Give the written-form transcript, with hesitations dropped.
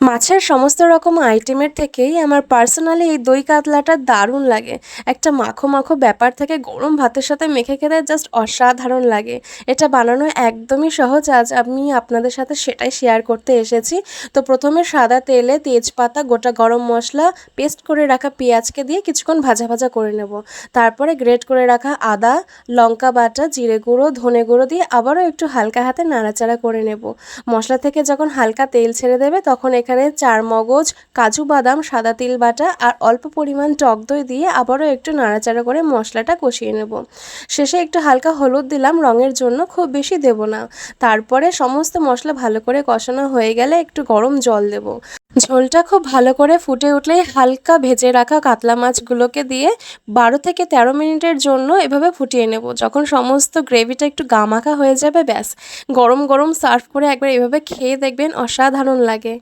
মাছের সমস্ত রকম আইটেমের থেকেই আমার পার্সোনালি এই দই কাতলাটা দারুণ লাগে। একটা মাখো মাখো ব্যাপার থেকে গরম ভাতের সাথে মেখে খেতে জাস্ট অসাধারণ লাগে। এটা বানানো একদমই সহজ, আজ আমি আপনাদের সাথে সেটাই শেয়ার করতে এসেছি। তো প্রথমে সাদা তেলে তেজপাতা, গোটা গরম মশলা, পেস্ট করে রাখা পেঁয়াজকে দিয়ে কিছুক্ষণ ভাজা ভাজা করে নেব। তারপরে গ্রেট করে রাখা আদা, লঙ্কা বাটা, জিরে গুঁড়ো, ধনে গুঁড়ো দিয়ে আবারও একটু হালকা হাতে নাড়াচাড়া করে নেব। মশলা থেকে যখন হালকা তেল ছেড়ে দেবে তখন এখানে চারমগজ, কাজু বাদাম, সাদা তিল বাটা আর অল্প পরিমাণ টক দই দিয়ে আবারও একটু নাড়াচাড়া করে মশলাটা কষিয়ে নেব। শেষে একটু হালকা হলুদ দিলাম রঙের জন্য, খুব বেশি দেব না। তারপরে সমস্ত মশলা ভালো করে কষানো হয়ে গেলে একটু গরম জল দেব। ঝোলটা খুব ভালো করে ফুটে উঠলেই হালকা ভেজে রাখা কাতলা মাছগুলোকে দিয়ে 12 থেকে 13 মিনিটের জন্য এভাবে ফুটিয়ে নেব। যখন সমস্ত গ্রেভিটা একটু গামাখা হয়ে যাবে, ব্যাস গরম গরম সার্ভ করে একবার এভাবে খেয়ে দেখবেন, অসাধারণ লাগে।